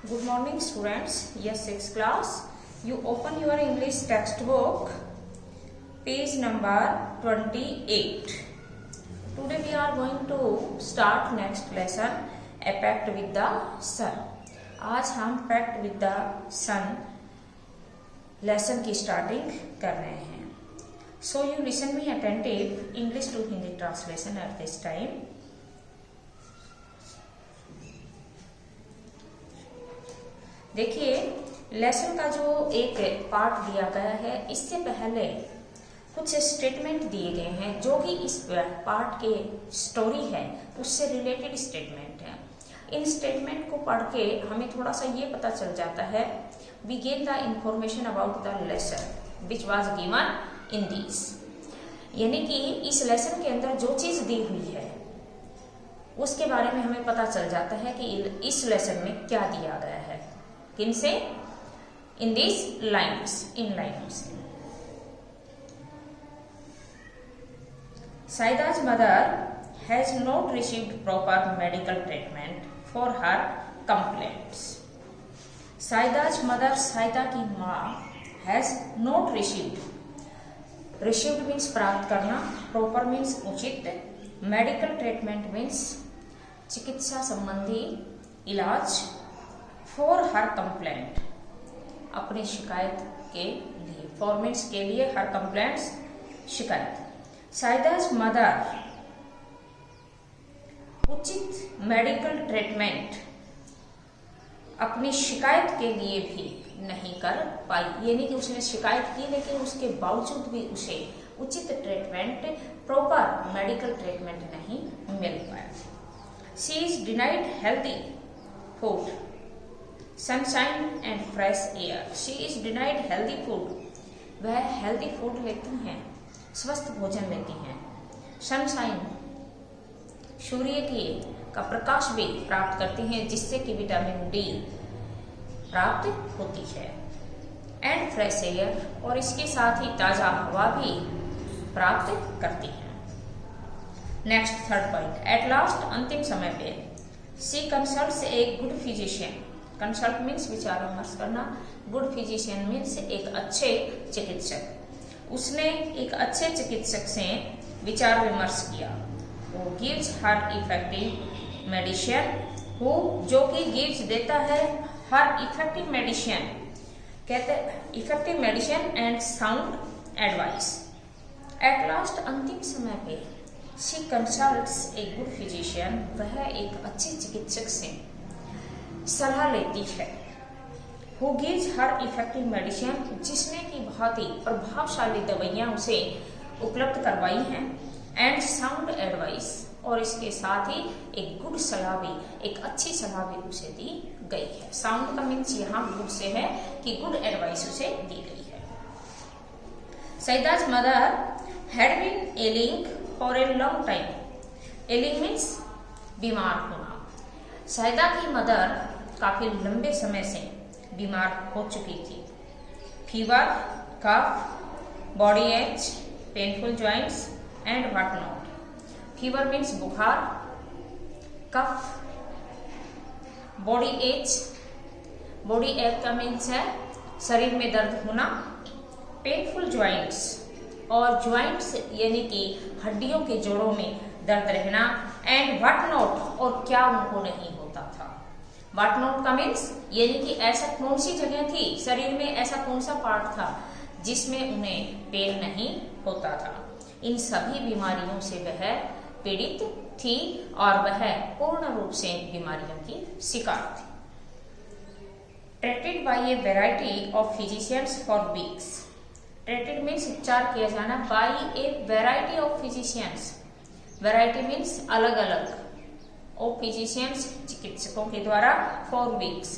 Good morning students. Yes, 6th class. You open your English textbook, page number 28. Today we are going to start next lesson, A Pact with the Sun. आज हम Pact with the Sun lesson की starting कर रहे हैं. So you listen me attentive. English to Hindi translation at this time. देखिए, lesson का जो एक पार्ट दिया गया है, इससे पहले कुछ स्टेटमेंट दिए गए हैं जो कि इस पार्ट के स्टोरी है उससे रिलेटेड स्टेटमेंट है. इन स्टेटमेंट को पढ़ के हमें थोड़ा सा ये पता चल जाता है, we gain the information about the lesson which was given in this. यानी कि इस लेसन के अंदर जो चीज दी हुई है उसके बारे में हमें पता चल जाता है कि इस लेसन में क्या दिया गया है. किनसे? इन दिस लाइन्स, इन लाइनों से. साइदा's mother has not received proper medical treatment for her complaints. साइदा's mother, Saida की माँ, has not received. Received means प्राप्त करना, proper means उचित, medical treatment means चिकित्सा संबंधी इलाज, फॉर हर कंप्लेंट अपनी शिकायत के लिए, फॉर्मेट्स के लिए, हर कंप्लेंट्स शिकायत. साइदा's मदर उचित मेडिकल ट्रीटमेंट अपनी शिकायत के लिए भी नहीं कर पाई. यानी कि उसने शिकायत की लेकिन उसके बावजूद भी उसे उचित ट्रीटमेंट, प्रॉपर मेडिकल ट्रीटमेंट नहीं मिल पाया. She is denied healthy food, sunshine and fresh air. She is denied healthy food. वह हेल्दी फूड लेती हैं, स्वस्थ भोजन लेती हैं. सनशाइन, सूर्य का प्रकाश भी प्राप्त करती हैं जिससे कि विटामिन डी प्राप्त होती है. एंड फ्रेश एयर, और इसके साथ ही ताजा हवा भी प्राप्त करती हैं. Next third point, at last अंतिम समय पे she consults a good physician. Consult means विचार विमर्श करना, गुड फिजिशियन मीन्स एक अच्छे चिकित्सक. उसने एक अच्छे चिकित्सक से विचार विमर्श किया. वो गिव्स हर इफेक्टिव मेडिसिन, वो जो कि गिव्स देता है हर इफेक्टिव मेडिसिन, कहते effective medicine and sound advice. At last अंतिम समय पे she consults a good physician, वह एक अच्छे चिकित्सक से सलाह लेती है. Who gives her effective medicine, जिसने की बहुत ही प्रभावशाली दवाइयां उसे उपलब्ध करवाई हैं. एंड साउंड एडवाइस, और इसके साथ ही एक गुड सलाह भी, एक अच्छी सलाह भी उसे दी गई है. साउंड का मीन्स यहाँ गुड से है कि गुड एडवाइस उसे दी गई है. सईदा's mother had been ailing for a long time. Ailing means बीमार होना. सईदा की मदर काफी लंबे समय से बीमार हो चुकी थी. Fever, cough, body ache, painful joints and what not. Fever means बुखार, cough, body ache, body ache का मीन्स है शरीर में दर्द होना. पेनफुल जॉइंट्स, और जॉइंट्स यानी कि हड्डियों के जोड़ों में दर्द रहना. एंड व्हाट नॉट, और क्या उनको नहीं होता था. व्हाट नॉट का मीन्स यानी कि ऐसा कौन सी जगह थी शरीर में, ऐसा कौन सा पार्ट था जिसमें उन्हें पेन नहीं होता था. इन सभी बीमारियों से वह पीड़ित थी और वह पूर्ण रूप से बीमारियों की शिकार थी. Treated by a variety of physicians for weeks. Treated means उपचार किया जाना, by a variety of physicians. Variety means अलग अलग, ऑफ फिजिशियंस चिकित्सकों के द्वारा, फॉर वीक्स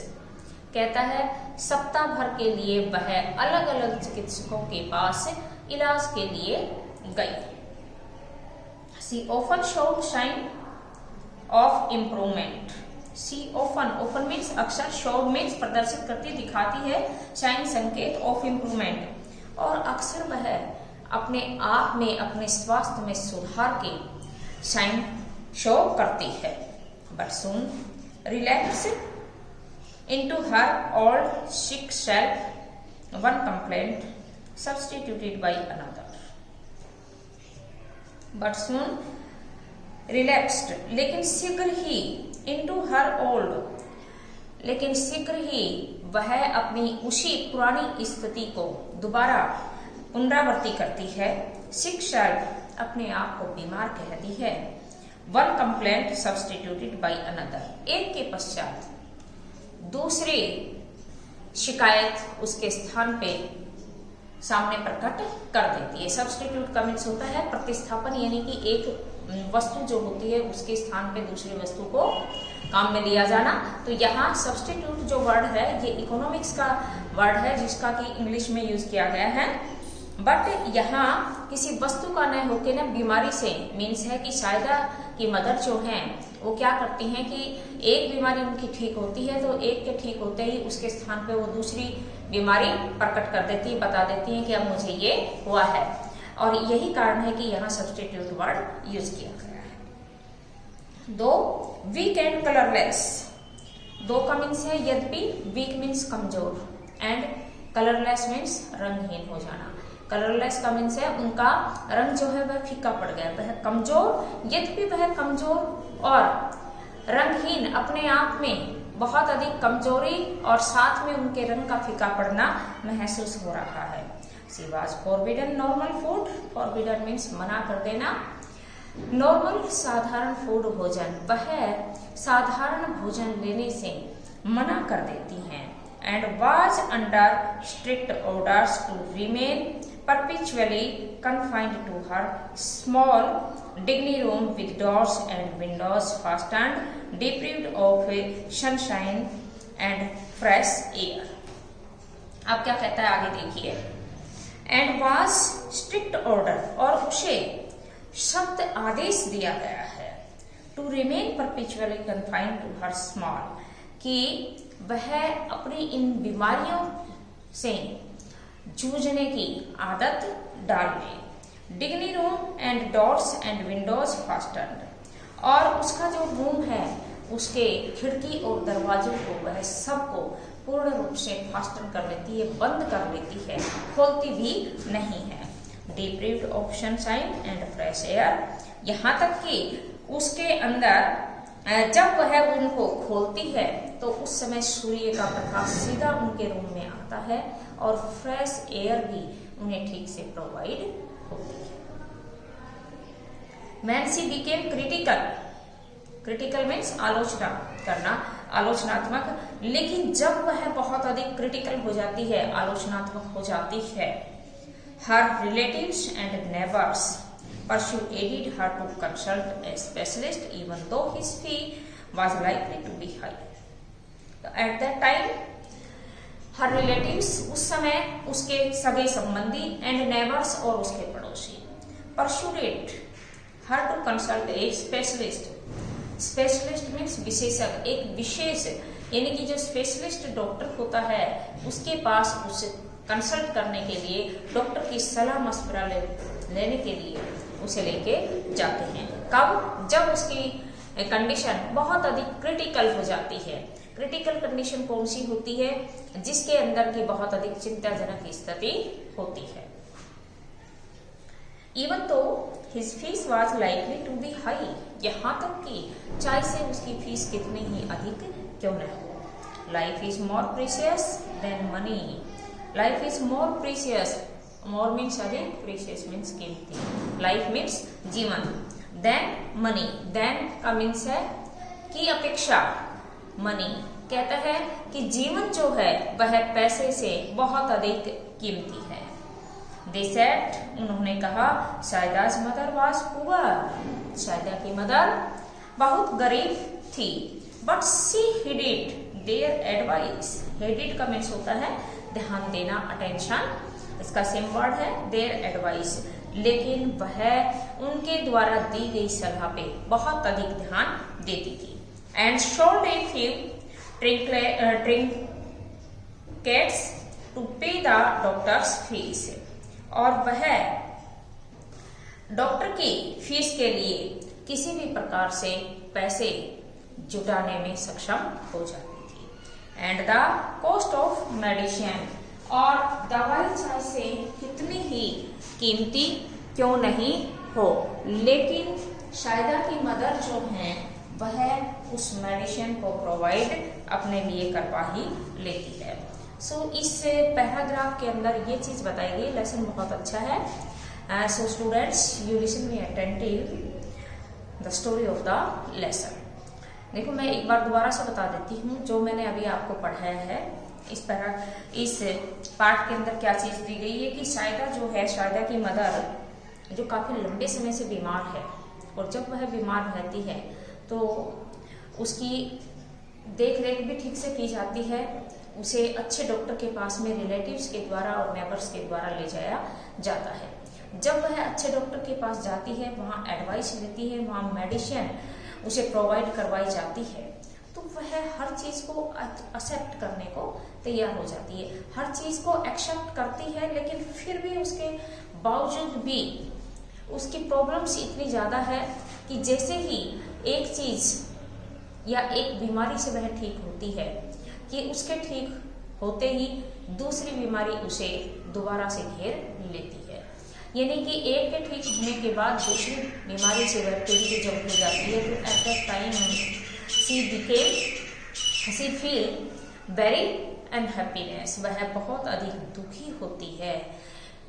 कहता है सप्ताह भर के लिए वह अलग अलग चिकित्सकों के पास इलाज के लिए गई. She often showed sign of improvement. She often, often means अक्सर, शोड मीन्स प्रदर्शित करती, दिखाती है, साइन संकेत ऑफ इम्प्रूवमेंट, और अक्सर वह अपने आप में, अपने स्वास्थ्य में सुधार के साइन शो करती है. But soon relapse into her old sick self, one complaint substituted by another, but soon relapsed. लेकिन शीघ्र ही into her old, लेकिन शीघ्र ही वह अपनी उसी पुरानी स्थिति को दोबारा पुनरावृत्ति करती है। sick self अपने आप को बीमार कहती है। One complaint substituted by another, एक के पश्चात दूसरी शिकायत उसके स्थान पे सामने प्रकट कर देती है। सब्सटीट्यूट का मीन्स होता है प्रतिस्थापन, यानी कि एक वस्तु जो होती है उसके स्थान पे दूसरी वस्तु को काम में लिया जाना। तो यहाँ सब्सटीट्यूट जो वर्ड है ये इकोनॉमिक्स का वर्ड है जिसका कि इंग्लिश में यूज किया गया है। बट यहाँ किसी वस्तु का न होके ना बीमारी से मीन्स है कि शायदा की मदर जो हैं वो क्या करती हैं कि एक बीमारी उनकी ठीक होती है तो एक के ठीक होते ही उसके स्थान पे वो दूसरी बीमारी प्रकट कर देती है, बता देती हैं कि अब मुझे ये हुआ है। और यही कारण है कि यहाँ सब्सटीट्यूट वर्ड यूज किया गया है। दो वीक एंड कलरलेस, दो का मीन्स है यद्यपि, वीक मीन्स कमजोर एंड कलरलेस मीन्स रंगहीन हो जाना। कलरलेस का मीन्स है उनका रंग जो है वह फीका पड़ गया, वह कमजोर, यद्यपि वह कमजोर और रंगहीन अपने आप में बहुत अधिक कमजोरी और साथ में उनके रंग का फीका पड़ना महसूस हो रहा है। She was forbidden normal food, forbidden means मना कर देना, नॉर्मल साधारण फूड भोजन, वह साधारण भोजन लेने से मना कर देती हैं। And was under strict orders to remain perpetually confined to her small dining room with doors and windows fastened, deprived of sunshine and fresh air। अब क्या कहता है आगे देखिए। एंड वाज स्ट्रिक्ट ऑर्डर, और उसे सख्त आदेश दिया गया है, to remain perpetually confined to her small, कि वह अपनी इन बीमारियों से जूझने की आदत डाल ले। डिग्नी room and doors and windows fastened, और उसका जो रूम है उसके खिड़की और दरवाजों को वह सबको पूर्ण रूप से फास्टन कर लेती है, बंद कर लेती है, खोलती भी नहीं है। Deprived of sunshine and fresh air, यहाँ तक कि उसके अंदर जब वह उनको खोलती है तो उस समय सूर्य का प्रकाश सीधा उनके रूम में आता है और फ्रेश एयर भी उन्हें ठीक से प्रोवाइड होती है। मैंसी बिकेम क्रिटिकल, क्रिटिकल मीन्स आलोचना करना, आलोचनात्मक, लेकिन जब वह बहुत अधिक क्रिटिकल हो जाती है, आलोचनात्मक हो जाती है, her relatives and neighbours persuaded her to consult a specialist even though his fee was likely to be high। So at that time her relatives, उस समय उसके सगे संबंधी एंड नेबर्स और उसके पड़ोसी persuaded her to consult a specialist। Specialist means विशेषज्ञ, एक विशेष, यानी कि जो स्पेशलिस्ट डॉक्टर होता है उसके पास उसे कंसल्ट करने के लिए, डॉक्टर की सलाह मशवरा लेने के लिए उसे लेके जाते हैं। कब? जब उसकी कंडीशन बहुत अधिक क्रिटिकल हो जाती है। क्रिटिकल कंडीशन कौन सी होती है? जिसके अंदर की बहुत अधिक चिंताजनक स्थिति होती है। Even though his fees was likely to be high, यहाँ तक कि चाहे से उसकी फीस कितनी ही अधिक क्यों न हो। Life is more precious than money, life is more precious, more means अधिक, प्रीशियस मीन्स कीमती, लाइफ मीन्स जीवन, देन मनी, देन का मीन्स है की अपेक्षा, मनी कहता है कि जीवन जो है वह पैसे से बहुत अधिक कीमती है। They said, उन्होंने कहा, शायदा's mother was poor, शायदा की मदर बहुत गरीब थी, but she heeded their advice। heeded का मीन्स होता है ध्यान देना, अटेंशन, इसका सेम वर्ड है देयर एडवाइस, लेकिन वह उनके द्वारा दी गई सलाह पे बहुत अधिक ध्यान देती थी। And sold a few trinkets to pay the doctor's fees, और वह डॉक्टर की फीस के लिए किसी भी प्रकार से पैसे जुटाने में सक्षम हो जाती थी। And the cost of medicine, और दवाई चाहे से कितनी ही कीमती क्यों नहीं हो, लेकिन शायदा की मदर जो हैं वह उस मेडिसिन को प्रोवाइड अपने लिए करवा ही लेती है। सो इस पैराग्राफ के अंदर ये चीज बताई गई, लेसन बहुत अच्छा है। So students you listen me attentive the story of the lesson. देखो मैं एक बार दोबारा से बता देती हूँ जो मैंने अभी आपको पढ़ाया है। इस पार्ट के अंदर क्या चीज दी गई है कि शायदा जो है, शायदा की मदर जो काफी लंबे समय से बीमार है, और जब वह बीमार रहती है तो उसकी देख रेख भी ठीक से की जाती है, उसे अच्छे डॉक्टर के पास में रिलेटिव्स के द्वारा और नेबर्स के द्वारा ले जाया जाता है। जब वह अच्छे डॉक्टर के पास जाती है, वहाँ एडवाइस लेती है, वहाँ मेडिसिन उसे प्रोवाइड करवाई जाती है, तो वह हर चीज को एक्सेप्ट करने को तैयार हो जाती है, हर चीज को एक्सेप्ट करती है। लेकिन फिर भी उसके बावजूद भी उसकी प्रॉब्लम्स इतनी ज्यादा है कि जैसे ही एक चीज या एक बीमारी से वह ठीक होती है कि उसके ठीक होते ही दूसरी बीमारी उसे दोबारा से घेर लेती है। यानी कि एक के ठीक होने के बाद दूसरी बीमारी से वह पीड़ित जब हो जाती है, तो at that time she feel very unhappiness, वह बहुत अधिक दुखी होती है,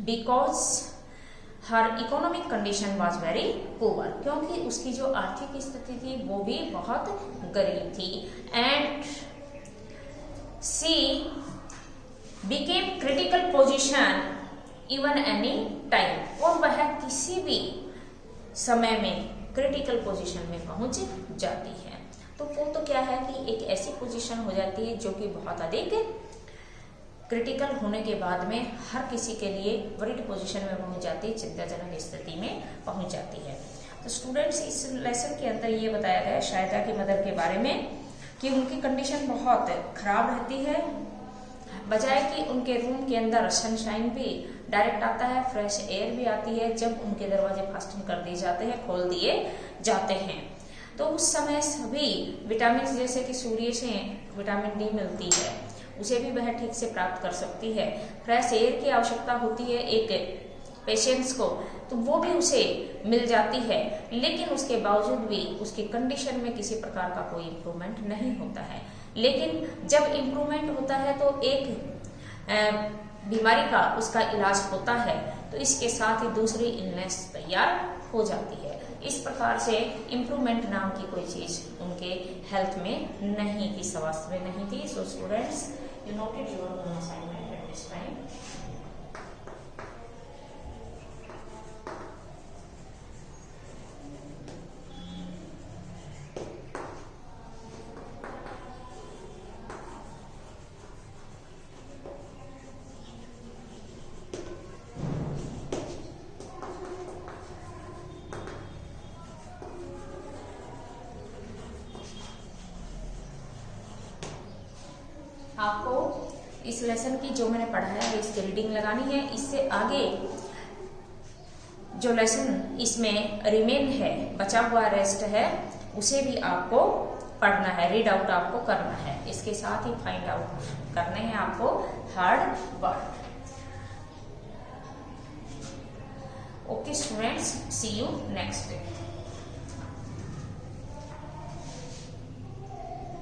because her economic condition was very poor, क्योंकि उसकी जो आर्थिक स्थिति थी वो भी बहुत गरीब थी। And she became critical position even any time, और वह किसी भी समय में क्रिटिकल पोजीशन में पहुंच जाती है। तो वो तो क्या है कि एक ऐसी पोजीशन हो जाती है जो कि बहुत अधिक क्रिटिकल होने के बाद में हर किसी के लिए वरीड पोजीशन में पहुंच जाती है, चिंताजनक स्थिति में पहुंच जाती है। तो स्टूडेंट्स इस लेसन के अंदर ये बताया गया शायदा की मदर के बारे में कि उनकी कंडीशन बहुत खराब रहती है, बजाय कि उनके रूम के अंदर सनशाइन भी डायरेक्ट आता है, फ्रेश एयर भी आती है, जब उनके दरवाजे फास्टिंग कर दिए जाते हैं, खोल दिए जाते हैं, तो उस समय सभी विटामिन जैसे कि सूर्य से विटामिन डी मिलती है, उसे भी वह ठीक से प्राप्त कर सकती है। फ्रेश एयर की आवश्यकता होती है एक पेशेंट्स को, तो वो भी उसे मिल जाती है, लेकिन उसके बावजूद भी उसकी कंडीशन में किसी प्रकार का कोई इम्प्रूवमेंट नहीं होता है। लेकिन जब इम्प्रूवमेंट होता है तो एक बीमारी का उसका इलाज होता है, तो इसके साथ ही दूसरी इलनेस तैयार हो जाती है। इस प्रकार से इम्प्रूवमेंट नाम की कोई चीज उनके हेल्थ में नहीं थी, स्वास्थ्य में नहीं थी। So students you noted your assignment at this time. आपको इस लेसन की जो मैंने पढ़ाया है इसकी रीडिंग लगानी है। इससे आगे जो लेसन इसमें रिमेन है, बचा हुआ रेस्ट है, उसे भी आपको पढ़ना है, रीड आउट आपको करना है। इसके साथ ही फाइंड आउट करने हैं आपको hard word. Okay students, see you next day.